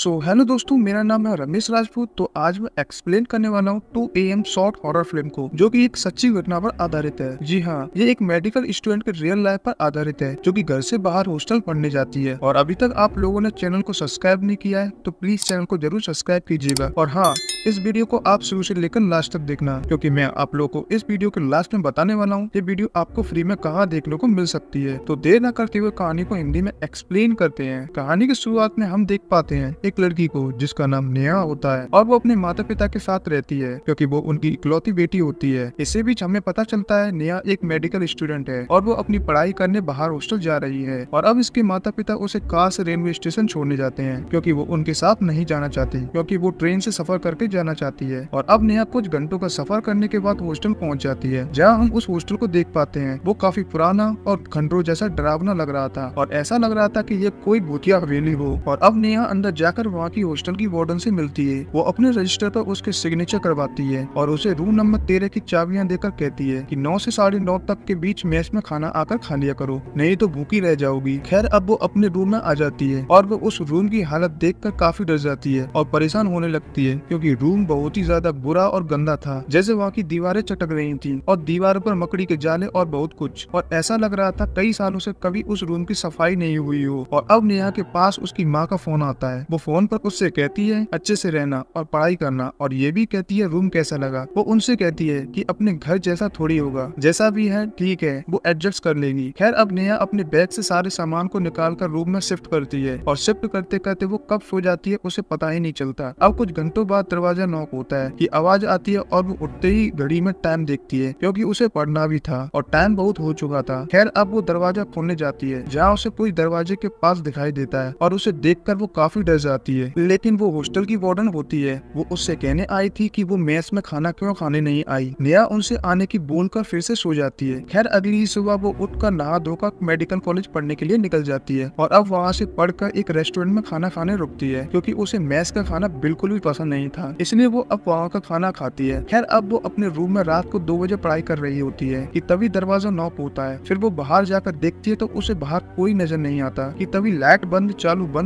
Hello दोस्तों, मेरा नाम है रमेश राजपूत। तो आज मैं एक्सप्लेन करने वाला हूँ 2 AM शॉर्ट हॉरर फिल्म को, जो कि एक सच्ची घटना पर आधारित है। जी हाँ, ये एक मेडिकल स्टूडेंट के रियल लाइफ पर आधारित है, जो कि घर से बाहर हॉस्टल पढ़ने जाती है। और अभी तक आप लोगों ने चैनल को सब्सक्राइब नहीं किया है तो प्लीज चैनल को जरूर सब्सक्राइब कीजिएगा। और हाँ, इस वीडियो को आप शुरू से लेकर लास्ट तक देखना, क्योंकि मैं आप लोगों को इस वीडियो के लास्ट में बताने वाला हूँ ये वीडियो आपको फ्री में कहाँ देखने को मिल सकती है। तो देर न करते हुए कहानी को हिंदी में एक्सप्लेन करते हैं। कहानी की शुरुआत में हम देख पाते हैं एक लड़की को जिसका नाम नेहा होता है, और वो अपने माता पिता के साथ रहती है, क्योंकि वो उनकी इकलौती बेटी होती है। इसी बीच हमें पता चलता है नेहा एक मेडिकल स्टूडेंट है और वो अपनी पढ़ाई करने बाहर हॉस्टल जा रही है। और अब इसके माता पिता उसे कार से रेलवे स्टेशन छोड़ने जाते हैं, क्योंकि वो उनके साथ नहीं जाना चाहती, क्योंकि वो ट्रेन से सफर करके जाना चाहती है। और अब नेहा कुछ घंटों का सफर करने के बाद हॉस्टल पहुंच जाती है, जहाँ हम उस हॉस्टल को देख पाते हैं। वो काफी पुराना और खंडरों जैसा डरावना लग रहा था, और ऐसा लग रहा था कि ये कोई भूतिया हवेली हो। और अब नेहा अंदर जाकर वहाँ की हॉस्टल की वार्डन से मिलती है। वो अपने रजिस्टर पर उसके सिग्नेचर करवाती है और उसे रूम नंबर 13 की चाबियां देकर कहती है कि 9 से 9:30 तक के बीच मेस में खाना आकर खा लिया करो, नहीं तो भूखी रह जाओगी। खैर, अब वो अपने रूम में आ जाती है और वो उस रूम की हालत देखकर काफी डर जाती है और परेशान होने लगती है, क्योंकि रूम बहुत ही ज्यादा बुरा और गंदा था। जैसे वहाँ की दीवारें चटक रही थी और दीवारों पर मकड़ी के जाले और बहुत कुछ, और ऐसा लग रहा था कई सालों से कभी उस रूम की सफाई नहीं हुई हो। और अब नेहा के पास उसकी माँ का फोन आता है। वो फोन पर उससे कहती है अच्छे से रहना और पढ़ाई करना, और ये भी कहती है रूम कैसा लगा। वो उनसे कहती है कि अपने घर जैसा थोड़ी होगा, जैसा भी है ठीक है, वो एडजस्ट कर लेगी। खैर, अब नेहा अपने बैग से सारे सामान को निकाल कर रूम में शिफ्ट करती है, और शिफ्ट करते करते वो कब सो जाती है उसे पता ही नहीं चलता। अब कुछ घंटों बाद दरवाजा नॉक होता है कि आवाज आती है, और वो उठते ही घड़ी में टाइम देखती है, क्योंकि उसे पढ़ना भी था और टाइम बहुत हो चुका था। खैर, अब वो दरवाजा खोलने जाती है, जहाँ उसे कोई दरवाजे के पास दिखाई देता है, और उसे देखकर वो काफी डर जाती है। लेकिन वो हॉस्टल की वार्डन होती है, वो उससे कहने आई थी कि वो मेस में खाना क्यों खाने नहीं आई। नेहा उनसे आने की बोलकर फिर से सो जाती है। खैर, अगली सुबह वो उठकर नहा धोकर मेडिकल कॉलेज पढ़ने के लिए निकल जाती है, और अब वहाँ से पढ़कर एक रेस्टोरेंट में खाना खाने रुकती है, क्योंकि उसे मेस का खाना बिल्कुल भी पसंद नहीं था, इसलिए वो अब वहाँ का खाना खाती है। खैर, अब वो अपने रूम में रात को 2 बजे पढ़ाई कर रही होती है कि तभी दरवाजा नॉक होता है। फिर वो बाहर जाकर देखती है तो उसे बाहर कोई नजर नहीं आता कि तभी लाइट बंद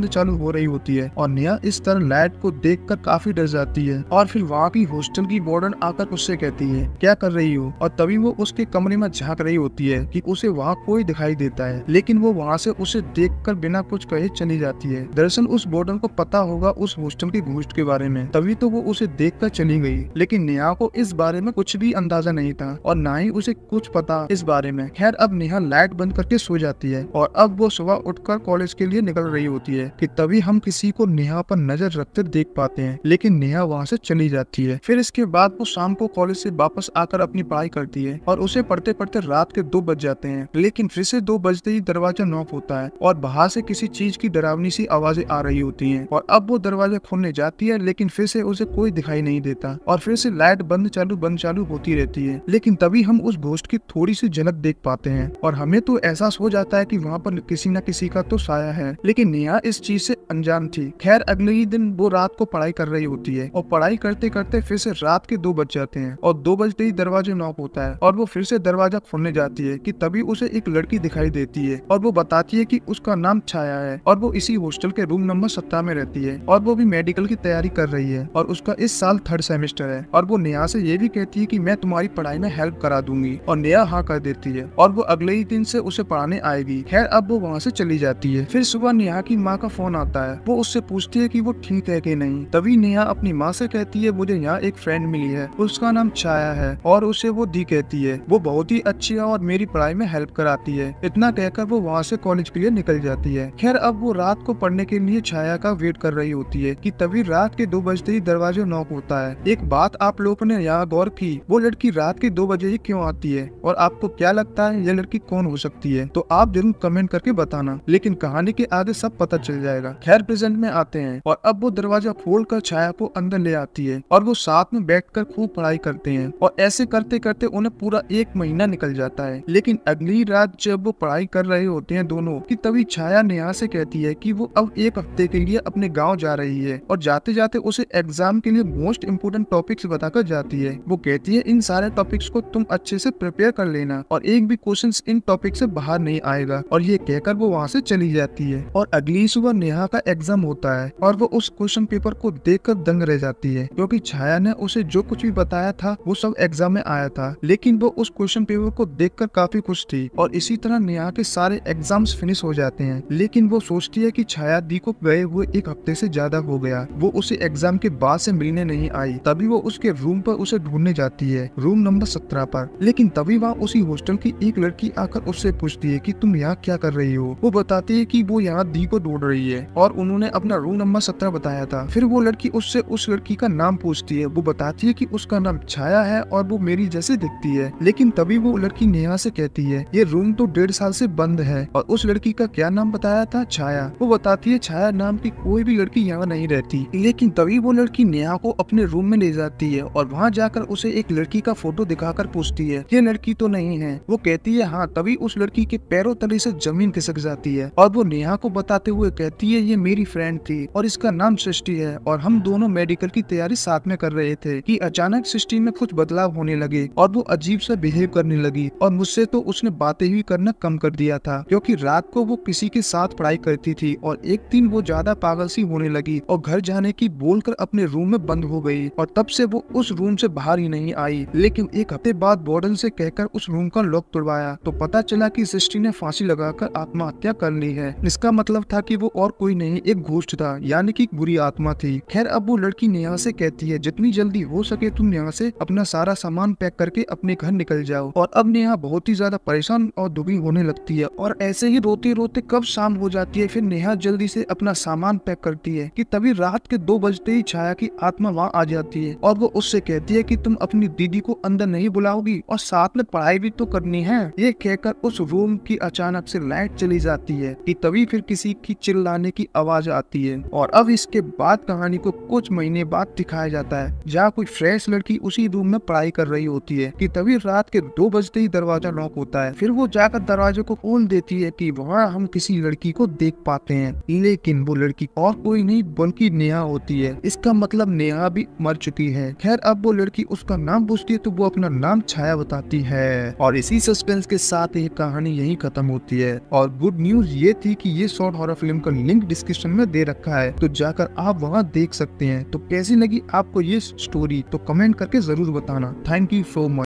चालू हो रही होती है, और नेहा इस तरह लाइट को देखकर काफी डर जाती है। और फिर वहाँ की हॉस्टल की वार्डन आकर उससे कहती है क्या कर रही हो, और तभी वो उसके कमरे में झांक रही होती है कि उसे वहाँ कोई दिखाई देता है, लेकिन वो वहाँ से उसे देखकर बिना कुछ कहे चली जाती है। दरअसल उस वार्डन को पता होगा उस हॉस्टल की घोस्ट के बारे में, तभी तो वो उसे देखकर चली गई। लेकिन नेहा को इस बारे में कुछ भी अंदाजा नहीं था, और ना ही उसे कुछ पता इस बारे में। खैर, अब नेहा लाइट बंद करके सो जाती है, और अब वो सुबह उठकर कॉलेज के लिए निकल रही होती है कि तभी हम किसी को नेहा पर नजर रखते देख पाते हैं, लेकिन नेहा वहाँ से चली जाती है। फिर इसके बाद वो शाम को कॉलेज से वापस आकर अपनी पढ़ाई करती है, और उसे पढ़ते पढ़ते रात के 2 बज जाते हैं। लेकिन फिर से 2 बजते ही दरवाजा नॉक होता है, और बाहर से किसी चीज की डरावनी सी आवाजें आ रही होती हैं। और अब वो दरवाजा खोलने जाती है, लेकिन फिर से उसे कोई दिखाई नहीं देता, और फिर से लाइट बंद चालू होती रहती है। लेकिन तभी हम उस घोस्ट की थोड़ी सी झलक देख पाते हैं, और हमें तो एहसास हो जाता है कि वहाँ पर किसी न किसी का तो साया है। लेकिन नेहा इस चीज से अनजान थी। खैर, अगले ही दिन वो रात को पढ़ाई कर रही होती है, और पढ़ाई करते करते फिर से रात के 2 बज जाते हैं, और 2 बजते ही दरवाजे नॉक होता है, और वो फिर से दरवाजा खोलने जाती है कि तभी उसे एक लड़की दिखाई देती है, और वो बताती है कि उसका नाम छाया है, और वो इसी हॉस्टल के रूम नंबर 17 में रहती है, और वो भी मेडिकल की तैयारी कर रही है, और उसका इस साल 3rd सेमेस्टर है। और वो नेहा से ये भी कहती है कि मैं तुम्हारी पढ़ाई में हेल्प करा दूंगी, और नेहा हाँ कर देती है, और वो अगले ही दिन से उसे पढ़ाने आएगी। खैर, अब वो वहाँ से चली जाती है। फिर सुबह नेहा की माँ का फोन आता है। वो उससे पूछती है कि वो ठीक है कि नहीं। तभी नेहा अपनी माँ से कहती है मुझे यहाँ एक फ्रेंड मिली है, उसका नाम छाया है, और उसे वो दी कहती है वो बहुत ही अच्छी है और मेरी पढ़ाई में हेल्प कराती है। इतना कहकर वो वहाँ से कॉलेज के लिए निकल जाती है। खैर, अब वो रात को पढ़ने के लिए छाया का वेट कर रही होती है कि तभी रात के 2 बजते ही दरवाजा नॉक होता है। एक बात आप लोगों ने यहाँ गौर की, वो लड़की रात के 2 बजे ही क्यों आती है, और आपको क्या लगता है ये लड़की कौन हो सकती है? तो आप जरूर कमेंट करके बताना, लेकिन कहानी के आगे सब पता चल जाएगा। खैर, प्रेजेंट में आते हैं, और अब वो दरवाजा खोलकर छाया को अंदर ले आती है, और वो साथ में बैठकर खूब पढ़ाई करते हैं, और ऐसे करते करते उन्हें पूरा 1 महीना निकल जाता है। लेकिन अगली रात जब वो पढ़ाई कर रहे होते हैं दोनों, कि तभी छाया नेहा से कहती है कि वो अब 1 हफ्ते के लिए अपने गाँव जा रही है, और जाते जाते उसे एग्जाम के लिए मोस्ट इम्पोर्टेंट टॉपिक्स बताकर जाती है। वो कहती है इन सारे टॉपिक्स को तुम अच्छे से प्रिपेयर कर लेना, और एक भी क्वेश्चन इन टॉपिक से बाहर नहीं आएगा। और ये कहकर वो वहाँ से चली जाती है, और अगली सुबह नेहा का एग्जाम होता होता है और वो उस क्वेश्चन पेपर को देखकर दंग रह जाती है, क्योंकि छाया ने उसे जो कुछ भी बताया था वो सब एग्जाम में आया था, लेकिन वो उस क्वेश्चन पेपर को देखकर काफी खुश थी। और इसी तरह नेहा के सारे एग्जाम्स फिनिश हो जाते हैं, लेकिन वो सोचती है कि छाया दी को गए हुए एक हफ्ते से ज्यादा हो गया, वो उसे एग्जाम के बाद से मिलने नहीं आई। तभी वो उसके रूम पर उसे ढूंढने जाती है, रूम नंबर 17 पर। लेकिन तभी वहाँ उसी हॉस्टल की एक लड़की आकर उससे पूछती है कि तुम यहाँ क्या कर रही हो। वो बताती है कि वो यहाँ दी को ढूंढ रही है और उन्होंने अपना रूम नंबर 17 बताया था। फिर वो लड़की उससे उस लड़की का नाम पूछती है। वो बताती है कि उसका नाम छाया है और वो मेरी जैसे दिखती है। लेकिन तभी वो लड़की नेहा से कहती है ये रूम तो 1.5 साल से बंद है। और उस लड़की का क्या नाम बताया था? छाया। वो बताती है छाया नाम की कोई भी लड़की यहाँ नहीं रहती। लेकिन तभी वो लड़की नेहा को अपने रूम में ले जाती है और वहाँ जाकर उसे एक लड़की का फोटो दिखाकर पूछती है ये लड़की तो नहीं है? वो कहती है हाँ। तभी उस लड़की के पैरों तले से जमीन खिसक जाती है और वो नेहा को बताते हुए कहती है ये मेरी फ्रेंड थी और इसका नाम सृष्टि है और हम दोनों मेडिकल की तैयारी साथ में कर रहे थे कि अचानक सृष्टि में कुछ बदलाव होने लगे और वो अजीब सा बिहेव करने लगी और मुझसे तो उसने बातें ही करना कम कर दिया था, क्योंकि रात को वो किसी के साथ पढ़ाई करती थी और एक दिन वो ज्यादा पागल सी होने लगी और घर जाने की बोलकर अपने रूम में बंद हो गई और तब से वो उस रूम से बाहर ही नहीं आई। लेकिन एक हफ्ते बाद वार्डन से कहकर उस रूम का लॉक तोड़वाया तो पता चला कि सृष्टि ने फांसी लगाकर आत्महत्या कर ली है। इसका मतलब था कि वो और कोई नहीं एक घोस्ट था, यानी कि बुरी आत्मा थी। खैर अब वो लड़की नेहा से कहती है जितनी जल्दी हो सके तुम यहाँ से अपना सारा सामान पैक करके अपने घर निकल जाओ। और अब नेहा बहुत ही ज्यादा परेशान और दुखी होने लगती है और ऐसे ही रोते रोते कब शाम हो जाती है। फिर नेहा जल्दी से अपना सामान पैक करती है कि तभी रात के 2 बजते ही छाया की आत्मा वहाँ आ जाती है और वो उससे कहती है कि तुम अपनी दीदी को अंदर नहीं बुलाओगी और साथ में पढ़ाई भी तो करनी है। ये कहकर उस रूम की अचानक से लाइट चली जाती है कि तभी फिर किसी की चिल्लाने की आवाज आती है। और अब इसके बाद कहानी को कुछ महीने बाद दिखाया जाता है, जहाँ कोई फ्रेश लड़की उसी रूम में पढ़ाई कर रही होती है कि तभी रात के 2 बजते ही दरवाजा लॉक होता है। फिर वो जाकर दरवाजे को खोल देती है कि वहाँ हम किसी लड़की को देख पाते हैं, लेकिन वो लड़की और कोई नहीं बल्कि नेहा होती है। इसका मतलब नेहा भी मर चुकी है। खैर अब वो लड़की उसका नाम पूछती है तो वो अपना नाम छाया बताती है और इसी सस्पेंस के साथ ये कहानी यही खत्म होती है। और गुड न्यूज ये थी कि ये शॉर्ट हॉरर फिल्म का लिंक डिस्क्रिप्शन में दे रखा है, तो जाकर आप वहाँ देख सकते हैं। तो कैसी लगी आपको ये स्टोरी तो कमेंट करके जरूर बताना। Thank you so much.